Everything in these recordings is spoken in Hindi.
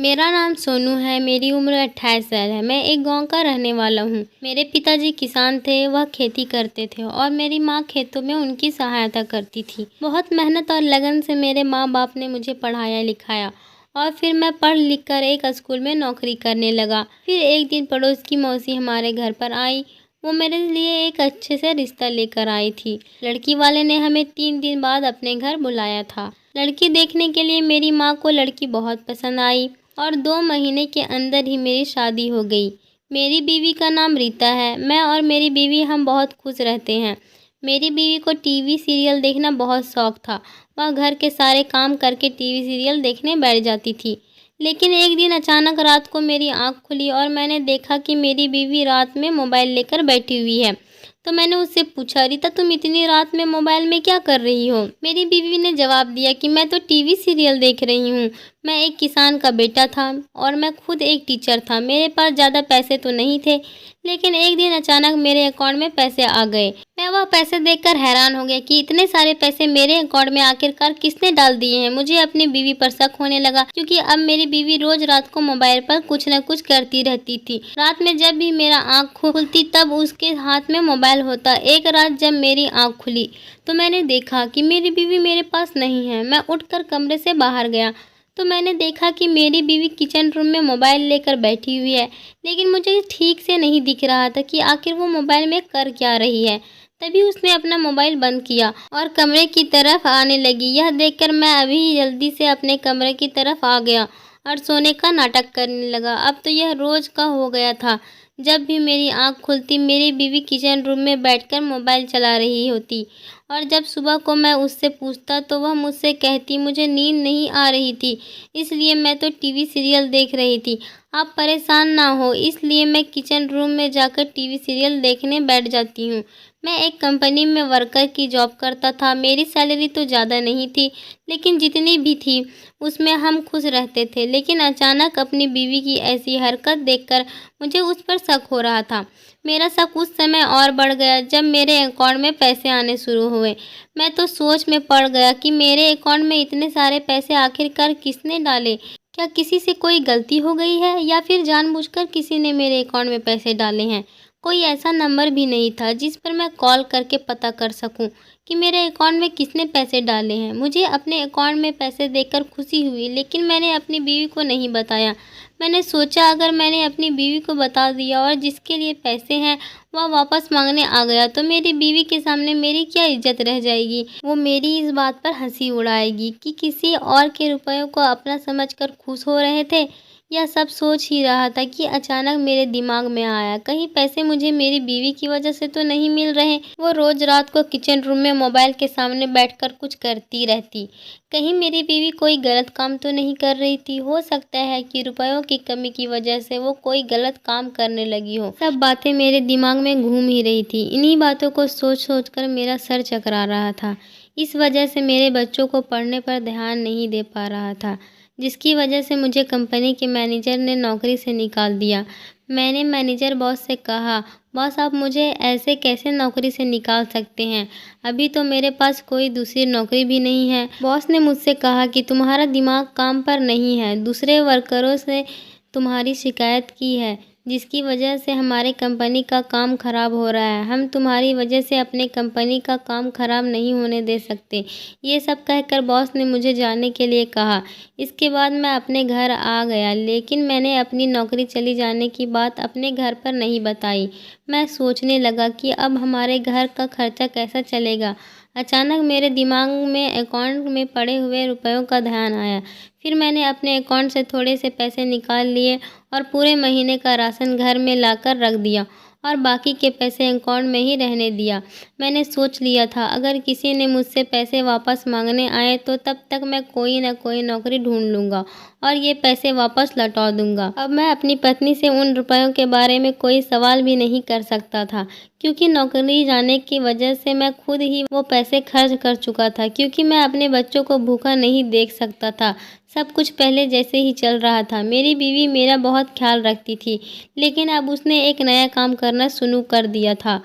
मेरा नाम सोनू है, मेरी उम्र 28 साल है। मैं एक गांव का रहने वाला हूँ। मेरे पिताजी किसान थे, वह खेती करते थे और मेरी माँ खेतों में उनकी सहायता करती थी। बहुत मेहनत और लगन से मेरे माँ बाप ने मुझे पढ़ाया लिखाया और फिर मैं पढ़ लिख कर एक स्कूल में नौकरी करने लगा। फिर एक दिन पड़ोस की मौसी हमारे घर पर आई। वो मेरे लिए एक अच्छे से रिश्ता लेकर आई थी। लड़की वाले ने हमें 3 दिन बाद अपने घर बुलाया था। लड़की देखने के लिए मेरी माँ को लड़की बहुत पसंद आई और 2 महीने के अंदर ही मेरी शादी हो गई। मेरी बीवी का नाम रीता है। मैं और मेरी बीवी हम बहुत खुश रहते हैं। मेरी बीवी को टीवी सीरियल देखना बहुत शौक था। वह घर के सारे काम करके टीवी सीरियल देखने बैठ जाती थी। लेकिन एक दिन अचानक रात को मेरी आँख खुली और मैंने देखा कि मेरी बीवी रात में मोबाइल लेकर बैठी हुई है। तो मैंने उससे पूछा, रीता तुम इतनी रात में मोबाइल में क्या कर रही हो? मेरी बीवी ने जवाब दिया कि मैं तो टीवी सीरियल देख रही हूँ। मैं एक किसान का बेटा था और मैं खुद एक टीचर था। मेरे पास ज़्यादा पैसे तो नहीं थे, लेकिन एक दिन अचानक मेरे अकाउंट में पैसे आ गए। मैं वह पैसे देखकर हैरान हो गया कि इतने सारे पैसे मेरे अकाउंट में आखिरकार किसने डाल दिए हैं। मुझे अपनी बीवी पर शक होने लगा, क्योंकि अब मेरी बीवी रोज रात को मोबाइल पर कुछ न कुछ करती रहती थी। रात में जब भी मेरा आँख खुलती तब उसके हाथ में मोबाइल होता। एक रात जब मेरी आँख खुली तो मैंने देखा कि मेरी बीवी मेरे पास नहीं है। मैं उठकर कमरे से बाहर गया तो मैंने देखा कि मेरी बीवी किचन रूम में मोबाइल लेकर बैठी हुई है, लेकिन मुझे ठीक से नहीं दिख रहा था कि आखिर वो मोबाइल में कर क्या रही है। तभी उसने अपना मोबाइल बंद किया और कमरे की तरफ आने लगी। यह देखकर मैं अभी जल्दी से अपने कमरे की तरफ आ गया और सोने का नाटक करने लगा। अब तो यह रोज का हो गया था। जब भी मेरी आँख खुलती मेरी बीवी किचन रूम में बैठकर मोबाइल चला रही होती और जब सुबह को मैं उससे पूछता तो वह मुझसे कहती मुझे नींद नहीं आ रही थी, इसलिए मैं तो टीवी सीरियल देख रही थी। आप परेशान ना हो इसलिए मैं किचन रूम में जाकर टीवी सीरियल देखने बैठ जाती हूँ। मैं एक कंपनी में वर्कर की जॉब करता था। मेरी सैलरी तो ज़्यादा नहीं थी, लेकिन जितनी भी थी उसमें हम खुश रहते थे। लेकिन अचानक अपनी बीवी की ऐसी हरकत देखकर मुझे उस पर शक हो रहा था। मेरा शक उस समय और बढ़ गया जब मेरे अकाउंट में पैसे आने शुरू हुए। मैं तो सोच में पड़ गया कि मेरे अकाउंट में इतने सारे पैसे आखिरकार किसने डाले? क्या किसी से कोई गलती हो गई है या फिर जानबूझकर किसी ने मेरे अकाउंट में पैसे डाले हैं? कोई ऐसा नंबर भी नहीं था जिस पर मैं कॉल करके पता कर सकूं कि मेरे अकाउंट में किसने पैसे डाले हैं। मुझे अपने अकाउंट में पैसे देखकर खुशी हुई, लेकिन मैंने अपनी बीवी को नहीं बताया। मैंने सोचा अगर मैंने अपनी बीवी को बता दिया और जिसके लिए पैसे हैं वह वापस मांगने आ गया तो मेरी बीवी के सामने मेरी क्या इज्जत रह जाएगी। वो मेरी इस बात पर हंसी उड़ाएगी कि किसी और के रुपयों को अपना समझकर खुश हो रहे थे। यह सब सोच ही रहा था कि अचानक मेरे दिमाग में आया, कहीं पैसे मुझे मेरी बीवी की वजह से तो नहीं मिल रहे। वो रोज रात को किचन रूम में मोबाइल के सामने बैठकर कुछ करती रहती। कहीं मेरी बीवी कोई गलत काम तो नहीं कर रही थी। हो सकता है कि रुपयों की कमी की वजह से वो कोई गलत काम करने लगी हो। सब बातें मेरे दिमाग में घूम ही रही थी। इन्हीं बातों को सोच सोच कर मेरा सर चकरा रहा था। इस वजह से मेरे बच्चों को पढ़ने पर ध्यान नहीं दे पा रहा था, जिसकी वजह से मुझे कंपनी के मैनेजर ने नौकरी से निकाल दिया। मैंने मैनेजर बॉस से कहा, बॉस आप मुझे ऐसे कैसे नौकरी से निकाल सकते हैं? अभी तो मेरे पास कोई दूसरी नौकरी भी नहीं है। बॉस ने मुझसे कहा कि तुम्हारा दिमाग काम पर नहीं है। दूसरे वर्करों से तुम्हारी शिकायत की है, जिसकी वजह से हमारे कंपनी का काम खराब हो रहा है। हम तुम्हारी वजह से अपने कंपनी का काम खराब नहीं होने दे सकते। ये सब कहकर बॉस ने मुझे जाने के लिए कहा। इसके बाद मैं अपने घर आ गया, लेकिन मैंने अपनी नौकरी चली जाने की बात अपने घर पर नहीं बताई। मैं सोचने लगा कि अब हमारे घर का खर्चा कैसा चलेगा। अचानक मेरे दिमाग में अकाउंट में पड़े हुए रुपयों का ध्यान आया। फिर मैंने अपने अकाउंट से थोड़े से पैसे निकाल लिए और पूरे महीने का राशन घर में लाकर रख दिया और बाकी के पैसे अकाउंट में ही रहने दिया। मैंने सोच लिया था अगर किसी ने मुझसे पैसे वापस मांगने आए तो तब तक मैं कोई न कोई नौकरी ढूंढ लूँगा और ये पैसे वापस लौटा दूँगा। अब मैं अपनी पत्नी से उन रुपयों के बारे में कोई सवाल भी नहीं कर सकता था, क्योंकि नौकरी जाने की वजह से मैं खुद ही वो पैसे खर्च कर चुका था। क्योंकि मैं अपने बच्चों को भूखा नहीं देख सकता था। सब कुछ पहले जैसे ही चल रहा था। मेरी बीवी मेरा बहुत ख्याल रखती थी, लेकिन अब उसने एक नया काम करना शुरू कर दिया था।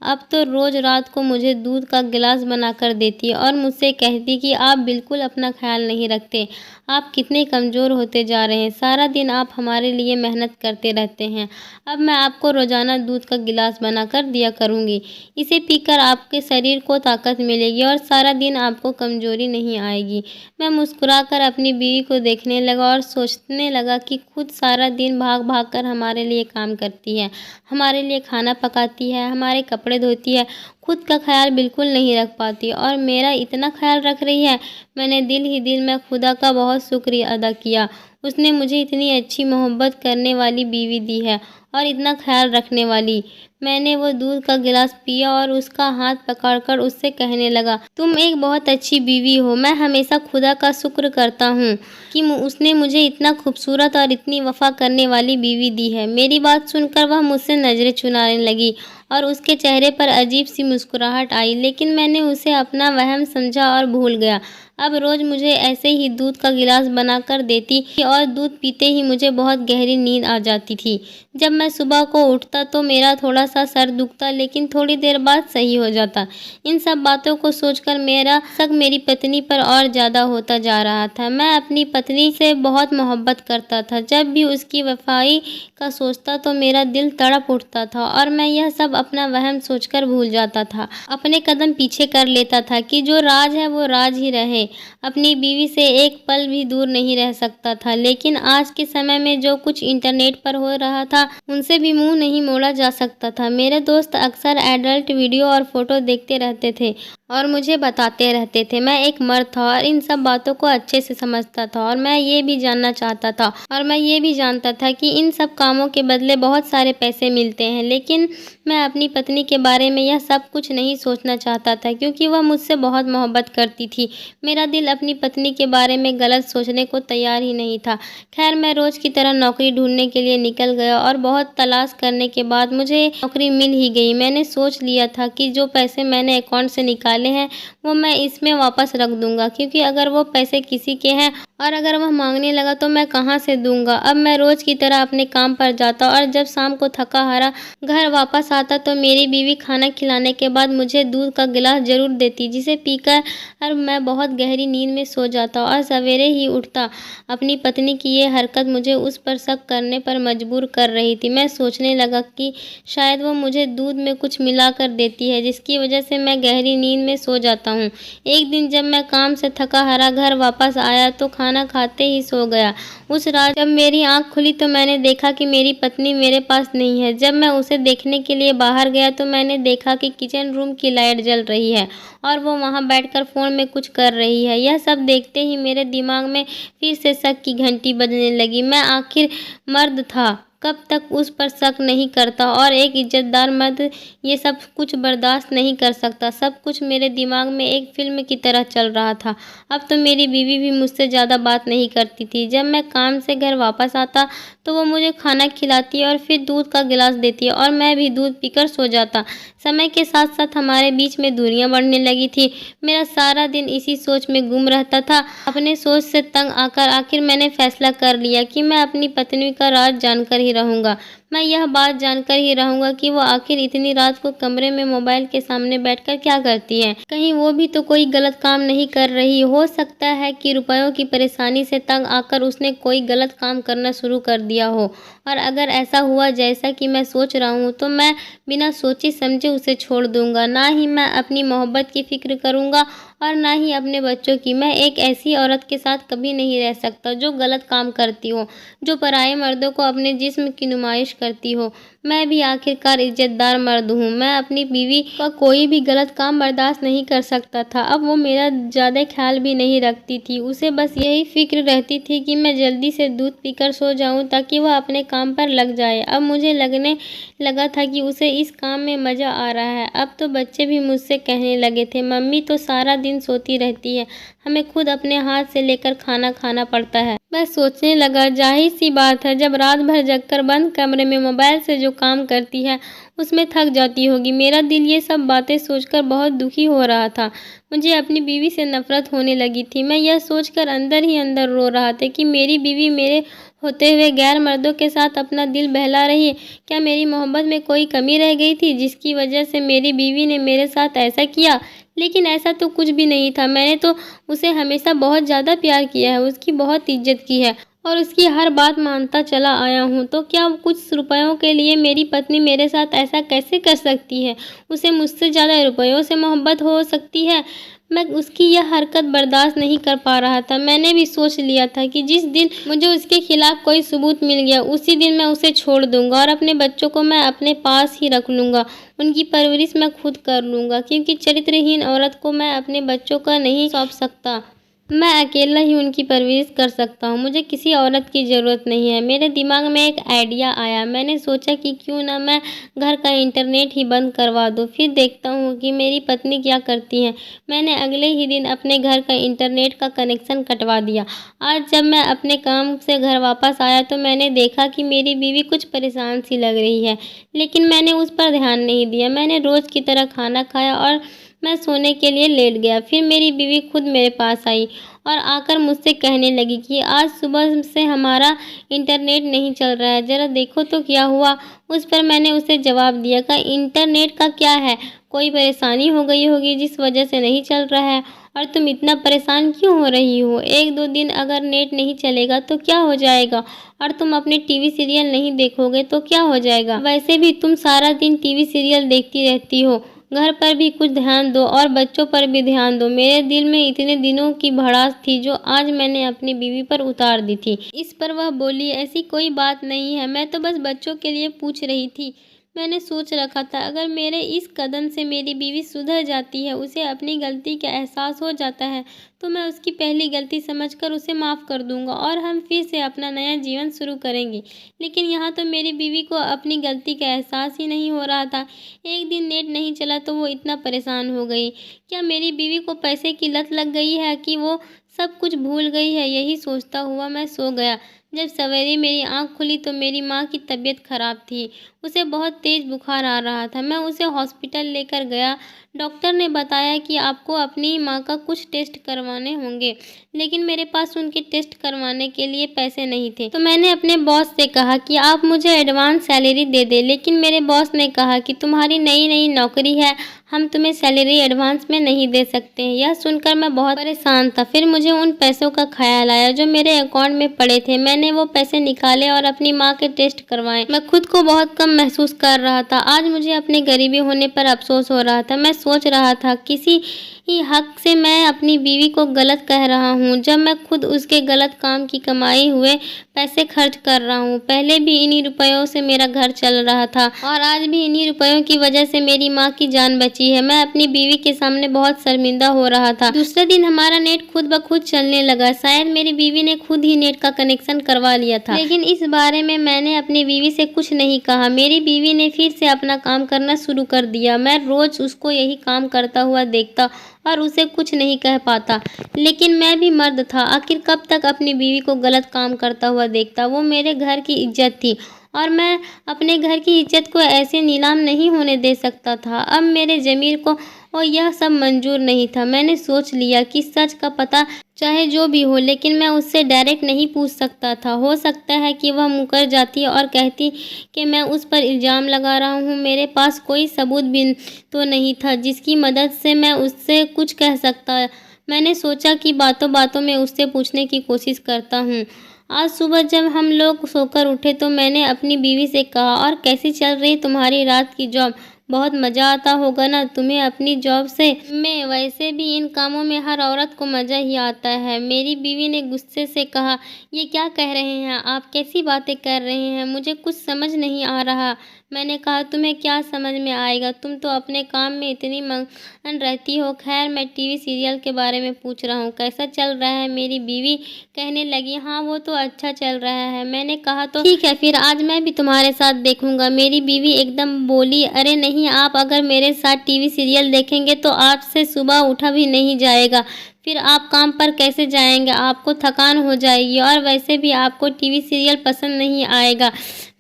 अब तो रोज़ रात को मुझे दूध का गिलास बनाकर देती है और मुझसे कहती कि आप बिल्कुल अपना ख्याल नहीं रखते, आप कितने कमज़ोर होते जा रहे हैं, सारा दिन आप हमारे लिए मेहनत करते रहते हैं। अब मैं आपको रोज़ाना दूध का गिलास बनाकर दिया करूँगी। इसे पीकर आपके शरीर को ताकत मिलेगी और सारा दिन आपको कमज़ोरी नहीं आएगी। मैं मुस्कुराकर अपनी बीवी को देखने लगा और सोचने लगा कि खुद सारा दिन भाग-भाग कर हमारे लिए काम करती है, हमारे लिए खाना पकाती है, हमारे कपड़े धोती है, खुद का ख्याल बिल्कुल नहीं रख पाती और मेरा इतना ख्याल रख रही है। मैंने दिल ही दिल में खुदा का बहुत शुक्रिया अदा किया। उसने मुझे इतनी अच्छी मोहब्बत करने वाली बीवी दी है और इतना ख्याल रखने वाली। मैंने वो दूध का गिलास पिया और उसका हाथ पकड़कर उससे कहने लगा, तुम एक बहुत अच्छी बीवी हो। मैं हमेशा खुदा का शुक्र करता हूँ कि उसने मुझे इतना खूबसूरत और इतनी वफ़ा करने वाली बीवी दी है। मेरी बात सुनकर वह मुझसे नज़रें चुराने लगी और उसके चेहरे पर अजीब सी मुस्कुराहट आई, लेकिन मैंने उसे अपना वहम समझा और भूल गया। अब रोज़ मुझे ऐसे ही दूध का गिलास बनाकर देती और दूध पीते ही मुझे बहुत गहरी नींद आ जाती थी। जब मैं सुबह को उठता तो मेरा थोड़ा सा सर दुखता, लेकिन थोड़ी देर बाद सही हो जाता। इन सब बातों को सोचकर मेरा शक मेरी पत्नी पर और ज़्यादा होता जा रहा था। मैं अपनी पत्नी से बहुत मोहब्बत करता था। जब भी उसकी वफ़ाई का सोचता तो मेरा दिल तड़प उठता था और मैं यह सब अपना वहम सोचकर भूल जाता था। अपने कदम पीछे कर लेता था कि जो राज है वो राज ही रहे। अपनी बीवी से एक पल भी दूर नहीं रह सकता था, लेकिन आज के समय में जो कुछ इंटरनेट पर हो रहा था उनसे भी मुंह नहीं मोड़ा जा सकता था। मेरे दोस्त अक्सर एडल्ट वीडियो और फोटो देखते रहते थे और मुझे बताते रहते थे। मैं एक मर्द था और इन सब बातों को अच्छे से समझता था और मैं ये भी जानना चाहता था और मैं ये भी जानता था कि इन सब कामों के बदले बहुत सारे पैसे मिलते हैं, लेकिन मैं अपनी पत्नी के बारे में यह सब कुछ नहीं सोचना चाहता था क्योंकि वह मुझसे बहुत मोहब्बत करती थी। मेरा दिल अपनी पत्नी के बारे में गलत सोचने को तैयार ही नहीं था। खैर, मैं रोज़ की तरह नौकरी ढूंढने के लिए निकल गया और बहुत तलाश करने के बाद मुझे नौकरी मिल ही गई। मैंने सोच लिया था कि जो पैसे मैंने अकाउंट से निकाले हैं वो मैं इसमें वापस रख दूंगा, क्योंकि अगर वो पैसे किसी के हैं और अगर वह मांगने लगा तो मैं कहाँ से दूंगा। अब मैं रोज़ की तरह अपने काम पर जाता और जब शाम को थका हारा घर वापस आता तो मेरी बीवी खाना खिलाने के बाद मुझे दूध का गिलास ज़रूर देती, जिसे पीकर मैं बहुत गहरी नींद में सो जाता और सवेरे ही उठता। अपनी पत्नी की ये हरकत मुझे उस पर शक करने पर मजबूर कर रही थी। मैं सोचने लगा कि शायद वो मुझे दूध में कुछ मिला कर देती है, जिसकी वजह से मैं गहरी नींद में सो जाता हूँ। एक दिन जब मैं काम से थका हारा घर वापस आया तो खाना खाते ही सो गया। उस रात जब मेरी आँख खुली तो मैंने देखा कि मेरी पत्नी मेरे पास नहीं है। जब मैं उसे देखने के लिए बाहर गया तो मैंने देखा कि किचन रूम की लाइट जल रही है और वो वहाँ बैठकर फ़ोन में कुछ कर रही है। यह सब देखते ही मेरे दिमाग में फिर से शक की घंटी बजने लगी। मैं आखिर मर्द था, कब तक उस पर शक नहीं करता, और एक इज्जतदार मर्द ये सब कुछ बर्दाश्त नहीं कर सकता। सब कुछ मेरे दिमाग में एक फिल्म की तरह चल रहा था। अब तो मेरी बीवी भी मुझसे ज़्यादा बात नहीं करती थी। जब मैं काम से घर वापस आता तो वो मुझे खाना खिलाती और फिर दूध का गिलास देती और मैं भी दूध पीकर सो जाता। समय के साथ साथ हमारे बीच में दूरियां बढ़ने लगी थी। मेरा सारा दिन इसी सोच में गुम रहता था। अपने सोच से तंग आकर आखिर मैंने फैसला कर लिया कि मैं अपनी पत्नी का राज जानकर ही रहूँगा। मैं यह बात जानकर ही रहूँगा कि वो आखिर इतनी रात को कमरे में मोबाइल के सामने बैठकर क्या करती है। कहीं वो भी तो कोई गलत काम नहीं कर रही। हो सकता है कि रुपयों की परेशानी से तंग आकर उसने कोई गलत काम करना शुरू कर दिया हो, और अगर ऐसा हुआ जैसा कि मैं सोच रहा हूँ तो मैं बिना सोचे समझे उसे छोड़ दूँगा। ना ही मैं अपनी मोहब्बत की फ़िक्र करूँगा और ना ही अपने बच्चों की। मैं एक ऐसी औरत के साथ कभी नहीं रह सकता जो गलत काम करती हो, जो पराये मर्दों को अपने जिस्म की नुमाइश करती हो। मैं भी आखिरकार इज्जतदार मर्द हूँ। मैं अपनी बीवी का कोई भी गलत काम बर्दाश्त नहीं कर सकता था। अब वो मेरा ज़्यादा ख्याल भी नहीं रखती थी। उसे बस यही फिक्र रहती थी कि मैं जल्दी से दूध पीकर सो जाऊँ ताकि वह अपने काम पर लग जाए। अब मुझे लगने लगा था कि उसे इस काम में मज़ा आ रहा है। अब तो बच्चे भी मुझसे कहने लगे थे, मम्मी तो सारा दिन सोती रहती है, हमें खुद अपने हाथ से लेकर खाना खाना पड़ता है। मैं सोचने लगा, जाहिर सी बात है, जब रात भर जगकर बंद कमरे में मोबाइल से जो काम करती है उसमें थक जाती होगी। मेरा दिल ये सब बातें सोचकर बहुत दुखी हो रहा था। मुझे अपनी बीवी से नफरत होने लगी थी। मैं यह सोचकर अंदर ही अंदर रो रहा था कि मेरी बीवी मेरे होते हुए गैर मर्दों के साथ अपना दिल बहला रही है। क्या मेरी मोहब्बत में कोई कमी रह गई थी जिसकी वजह से मेरी बीवी ने मेरे साथ ऐसा किया? लेकिन ऐसा तो कुछ भी नहीं था। मैंने तो उसे हमेशा बहुत ज़्यादा प्यार किया है, उसकी बहुत इज्जत की है और उसकी हर बात मानता चला आया हूँ। तो क्या कुछ रुपयों के लिए मेरी पत्नी मेरे साथ ऐसा कैसे कर सकती है? उसे मुझसे ज़्यादा रुपयों से मोहब्बत हो सकती है? मैं उसकी यह हरकत बर्दाश्त नहीं कर पा रहा था। मैंने भी सोच लिया था कि जिस दिन मुझे उसके खिलाफ कोई सबूत मिल गया उसी दिन मैं उसे छोड़ दूंगा और अपने बच्चों को मैं अपने पास ही रख लूँगा। उनकी परवरिश मैं खुद कर लूँगा, क्योंकि चरित्रहीन औरत को मैं अपने बच्चों का नहीं सौंप सकता। मैं अकेला ही उनकी परवरिश कर सकता हूँ। मुझे किसी औरत की ज़रूरत नहीं है। मेरे दिमाग में एक आइडिया आया। मैंने सोचा कि क्यों ना मैं घर का इंटरनेट ही बंद करवा दूँ, फिर देखता हूँ कि मेरी पत्नी क्या करती है। मैंने अगले ही दिन अपने घर का इंटरनेट का कनेक्शन कटवा दिया। आज जब मैं अपने काम से घर वापस आया तो मैंने देखा कि मेरी बीवी कुछ परेशान सी लग रही है, लेकिन मैंने उस पर ध्यान नहीं दिया। मैंने रोज़ की तरह खाना खाया और मैं सोने के लिए लेट गया। फिर मेरी बीवी खुद मेरे पास आई और आकर मुझसे कहने लगी कि आज सुबह से हमारा इंटरनेट नहीं चल रहा है, ज़रा देखो तो क्या हुआ। उस पर मैंने उसे जवाब दिया कि इंटरनेट का क्या है, कोई परेशानी हो गई होगी जिस वजह से नहीं चल रहा है। और तुम इतना परेशान क्यों हो रही हो? एक दो दिन अगर नेट नहीं चलेगा तो क्या हो जाएगा? और तुम अपने टीवी सीरियल नहीं देखोगे तो क्या हो जाएगा? वैसे भी तुम सारा दिन टीवी सीरियल देखती रहती हो। घर पर भी कुछ ध्यान दो और बच्चों पर भी ध्यान दो। मेरे दिल में इतने दिनों की भड़ास थी जो आज मैंने अपनी बीवी पर उतार दी थी। इस पर वह बोली, ऐसी कोई बात नहीं है, मैं तो बस बच्चों के लिए पूछ रही थी। मैंने सोच रखा था अगर मेरे इस कदम से मेरी बीवी सुधर जाती है, उसे अपनी गलती का एहसास हो जाता है, तो मैं उसकी पहली गलती समझकर उसे माफ़ कर दूंगा और हम फिर से अपना नया जीवन शुरू करेंगे। लेकिन यहाँ तो मेरी बीवी को अपनी गलती का एहसास ही नहीं हो रहा था। एक दिन नेट नहीं चला तो वो इतना परेशान हो गई। क्या मेरी बीवी को पैसे की लत लग गई है कि वो सब कुछ भूल गई है? यही सोचता हुआ मैं सो गया। जब सवेरे मेरी आंख खुली तो मेरी माँ की तबीयत खराब थी। उसे बहुत तेज़ बुखार आ रहा था। मैं उसे हॉस्पिटल लेकर गया। डॉक्टर ने बताया कि आपको अपनी माँ का कुछ टेस्ट करवाने होंगे, लेकिन मेरे पास उनके टेस्ट करवाने के लिए पैसे नहीं थे। तो मैंने अपने बॉस से कहा कि आप मुझे एडवांस सैलरी दे दें, लेकिन मेरे बॉस ने कहा कि तुम्हारी नई नई नौकरी है, हम तुम्हें सैलरी एडवांस में नहीं दे सकते। यह सुनकर मैं बहुत परेशान था। फिर मुझे उन पैसों का ख्याल आया जो मेरे अकाउंट में पड़े थे। मैंने वो पैसे निकाले और अपनी माँ के टेस्ट करवाए। मैं खुद को बहुत कम महसूस कर रहा था। आज मुझे अपने गरीबी होने पर अफसोस हो रहा था। मैं सोच रहा था किसी ही हक से मैं अपनी बीवी को गलत कह रहा हूँ जब मैं खुद उसके गलत काम की कमाई हुए पैसे खर्च कर रहा हूँ। पहले भी इन्हीं रुपयों से मेरा घर चल रहा था और आज भी इन्हीं रुपयों की वजह से मेरी माँ की जान बची है। मैं अपनी बीवी के सामने बहुत शर्मिंदा हो रहा था। दूसरे दिन हमारा नेट खुद ब खुद चलने लगा। शायद मेरी बीवी ने खुद ही नेट का कनेक्शन करवा लिया था, लेकिन इस बारे में मैंने अपनी बीवी से कुछ नहीं कहा। मेरी बीवी ने फिर से अपना काम करना शुरू कर दिया। मैं रोज उसको यही काम करता हुआ देखता और उसे कुछ नहीं कह पाता, लेकिन मैं भी मर्द था। आखिर कब तक अपनी बीवी को गलत काम करता हुआ देखता? वो मेरे घर की इज्जत थी और मैं अपने घर की इज्जत को ऐसे नीलाम नहीं होने दे सकता था। अब मेरे ज़मीर को और यह सब मंजूर नहीं था। मैंने सोच लिया कि सच का पता चाहे जो भी हो, लेकिन मैं उससे डायरेक्ट नहीं पूछ सकता था। हो सकता है कि वह मुकर जाती और कहती कि मैं उस पर इल्ज़ाम लगा रहा हूँ। मेरे पास कोई सबूत भी तो नहीं था जिसकी मदद से मैं उससे कुछ कह सकता। मैंने सोचा कि बातों बातों में उससे पूछने की कोशिश करता हूँ। आज सुबह जब हम लोग सोकर उठे तो मैंने अपनी बीवी से कहा, और कैसी चल रही तुम्हारी रात की जॉब? बहुत मज़ा आता होगा ना तुम्हें अपनी जॉब से? मैं वैसे भी इन कामों में हर औरत को मज़ा ही आता है। मेरी बीवी ने गुस्से से कहा, ये क्या कह रहे हैं आप? कैसी बातें कर रहे हैं? मुझे कुछ समझ नहीं आ रहा। मैंने कहा, तुम्हें क्या समझ में आएगा, तुम तो अपने काम में इतनी मगन रहती हो। खैर, मैं टीवी सीरियल के बारे में पूछ रहा हूँ, कैसा चल रहा है? मेरी बीवी कहने लगी, हाँ वो तो अच्छा चल रहा है। मैंने कहा, तो ठीक है, फिर आज मैं भी तुम्हारे साथ देखूंगा। मेरी बीवी एकदम बोली, अरे नहीं, आप अगर मेरे साथ टीवी सीरियल देखेंगे तो आपसे सुबह उठा भी नहीं जाएगा। फिर आप काम पर कैसे जाएंगे, आपको थकान हो जाएगी और वैसे भी आपको टीवी सीरियल पसंद नहीं आएगा।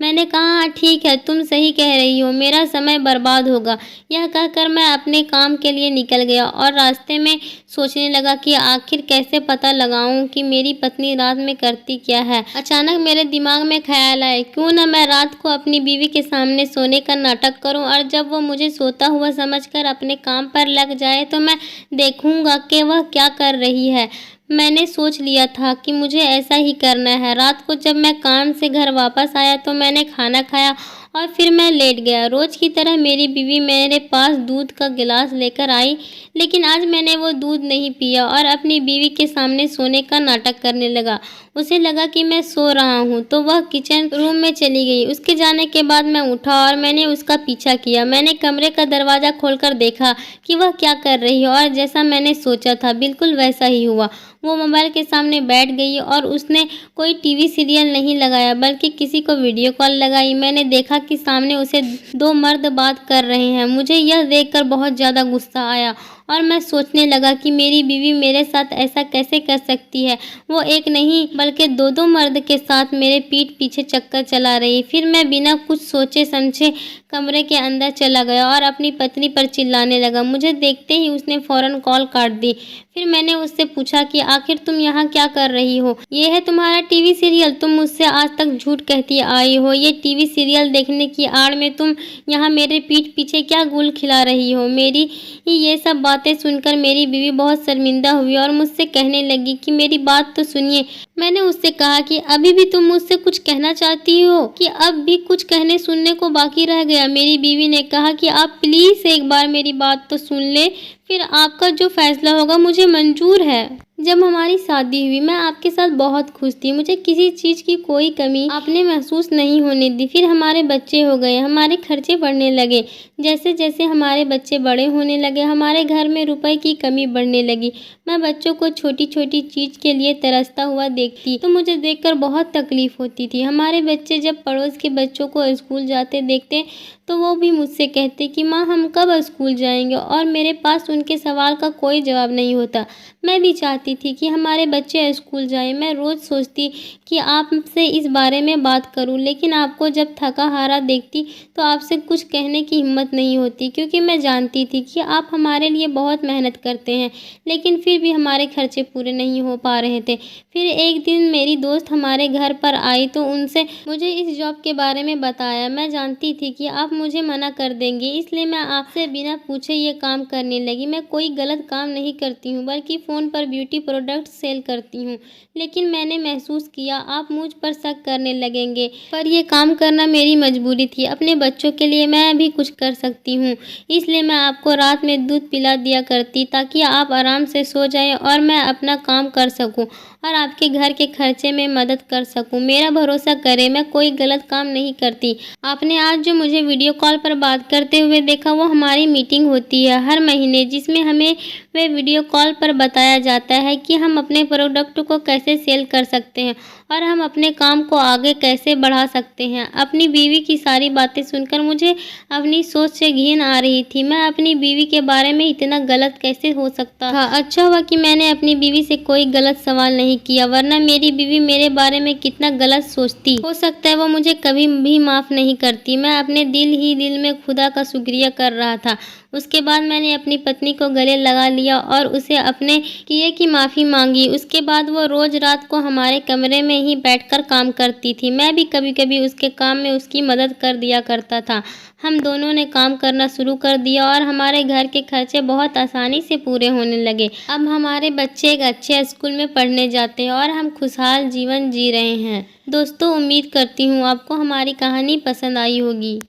मैंने कहा हाँ ठीक है, तुम सही कह रही हो, मेरा समय बर्बाद होगा। यह कहकर मैं अपने काम के लिए निकल गया और रास्ते में सोचने लगा कि आखिर कैसे पता लगाऊं कि मेरी पत्नी रात में करती क्या है। अचानक मेरे दिमाग में ख्याल आया, क्यों ना मैं रात को अपनी बीवी के सामने सोने का नाटक करूं और जब वो मुझे सोता हुआ समझकर अपने काम पर लग जाए तो मैं देखूंगा कि वह क्या कर रही है। मैंने सोच लिया था कि मुझे ऐसा ही करना है। रात को जब मैं काम से घर वापस आया तो मैंने खाना खाया और फिर मैं लेट गया। रोज़ की तरह मेरी बीवी मेरे पास दूध का गिलास लेकर आई, लेकिन आज मैंने वो दूध नहीं पिया और अपनी बीवी के सामने सोने का नाटक करने लगा। उसे लगा कि मैं सो रहा हूँ तो वह किचन रूम में चली गई। उसके जाने के बाद मैं उठा और मैंने उसका पीछा किया। मैंने कमरे का दरवाज़ा खोलकर देखा कि वह क्या कर रही है और जैसा मैंने सोचा था बिल्कुल वैसा ही हुआ। वो मोबाइल के सामने बैठ गई और उसने कोई टीवी सीरियल नहीं लगाया बल्कि किसी को वीडियो कॉल लगाई। मैंने देखा कि सामने उसे दो मर्द बात कर रहे हैं। मुझे यह देखकर बहुत ज़्यादा गुस्सा आया और मैं सोचने लगा कि मेरी बीवी मेरे साथ ऐसा कैसे कर सकती है। वो एक नहीं बल्कि दो दो मर्द के साथ मेरे पीठ पीछे चक्कर चला रही। फिर मैं बिना कुछ सोचे समझे कमरे के अंदर चला गया और अपनी पत्नी पर चिल्लाने लगा। मुझे देखते ही उसने फ़ौरन कॉल काट दी। फिर मैंने उससे पूछा कि आखिर तुम यहाँ क्या कर रही हो? ये है तुम्हारा टीवी सीरियल? तुम मुझसे आज तक झूठ कहती आई हो। ये टीवी सीरियल देखने की आड़ में तुम यहाँ मेरे पीठ पीछे क्या गुल खिला रही हो? मेरी ये सब बातें सुनकर मेरी बीवी बहुत शर्मिंदा हुई और मुझसे कहने लगी कि मेरी बात तो सुनिए। मैंने उससे कहा कि अभी भी तुम मुझसे कुछ कहना चाहती हो कि अब भी कुछ कहने सुनने को बाकी रह गया? मेरी बीवी ने कहा कि आप प्लीज़ एक बार मेरी बात तो सुन ले, फिर आपका जो फैसला होगा मुझे मंजूर है। जब हमारी शादी हुई मैं आपके साथ बहुत खुश थी। मुझे किसी चीज़ की कोई कमी आपने महसूस नहीं होने दी। फिर हमारे बच्चे हो गए, हमारे खर्चे बढ़ने लगे। जैसे जैसे हमारे बच्चे बड़े होने लगे हमारे घर में रुपए की कमी बढ़ने लगी। मैं बच्चों को छोटी छोटी चीज़ के लिए तरसता हुआ देखती तो मुझे देखकर बहुत तकलीफ होती थी। हमारे बच्चे जब पड़ोस के बच्चों को स्कूल जाते देखते तो वो भी मुझसे कहते कि माँ हम कब स्कूल जाएंगे, और मेरे पास उनके सवाल का कोई जवाब नहीं होता। मैं भी चाहती थी कि हमारे बच्चे स्कूल जाएं। मैं रोज़ सोचती कि आपसे इस बारे में बात करूं, लेकिन आपको जब थका हारा देखती तो आपसे कुछ कहने की हिम्मत नहीं होती, क्योंकि मैं जानती थी कि आप हमारे लिए बहुत मेहनत करते हैं, लेकिन फिर भी हमारे खर्चे पूरे नहीं हो पा रहे थे। फिर एक दिन मेरी दोस्त हमारे घर पर आई तो उनसे मुझे इस जॉब के बारे में बताया। मैं जानती थी कि आप मुझे मना कर देंगे, इसलिए मैं आपसे बिना पूछे ये काम करने लगी। मैं कोई गलत काम नहीं करती हूँ, बल्कि फ़ोन पर ब्यूटी प्रोडक्ट सेल करती हूँ। लेकिन मैंने महसूस किया आप मुझ पर शक करने लगेंगे, पर यह काम करना मेरी मजबूरी थी। अपने बच्चों के लिए मैं भी कुछ कर सकती हूँ, इसलिए मैं आपको रात में दूध पिला दिया करती ताकि आप आराम से सो जाएं और मैं अपना काम कर सकूँ और आपके घर के खर्चे में मदद कर सकूं। मेरा भरोसा करें, मैं कोई गलत काम नहीं करती। आपने आज जो मुझे वीडियो कॉल पर बात करते हुए देखा वो हमारी मीटिंग होती है हर महीने, जिसमें हमें वे वीडियो कॉल पर बताया जाता है कि हम अपने प्रोडक्ट को कैसे सेल कर सकते हैं और हम अपने काम को आगे कैसे बढ़ा सकते हैं। अपनी बीवी की सारी बातें सुनकर मुझे अपनी सोच से घिन आ रही थी। मैं अपनी बीवी के बारे में इतना गलत कैसे हो सकता था। अच्छा हुआ कि मैंने अपनी बीवी से कोई गलत सवाल नहीं किया, वरना मेरी बीवी मेरे बारे में कितना गलत सोचती। हो सकता है वो मुझे कभी भी माफ़ नहीं करती। मैं अपने दिल ही दिल में खुदा का शुक्रिया कर रहा था। उसके बाद मैंने अपनी पत्नी को गले लगा लिया और उसे अपने किए की माफ़ी मांगी। उसके बाद वो रोज़ रात को हमारे कमरे में ही बैठकर काम करती थी। मैं भी कभी कभी उसके काम में उसकी मदद कर दिया करता था। हम दोनों ने काम करना शुरू कर दिया और हमारे घर के खर्चे बहुत आसानी से पूरे होने लगे। अब हमारे बच्चे एक अच्छे स्कूल में पढ़ने जाते हैं और हम खुशहाल जीवन जी रहे हैं। दोस्तों, उम्मीद करती हूँ आपको हमारी कहानी पसंद आई होगी।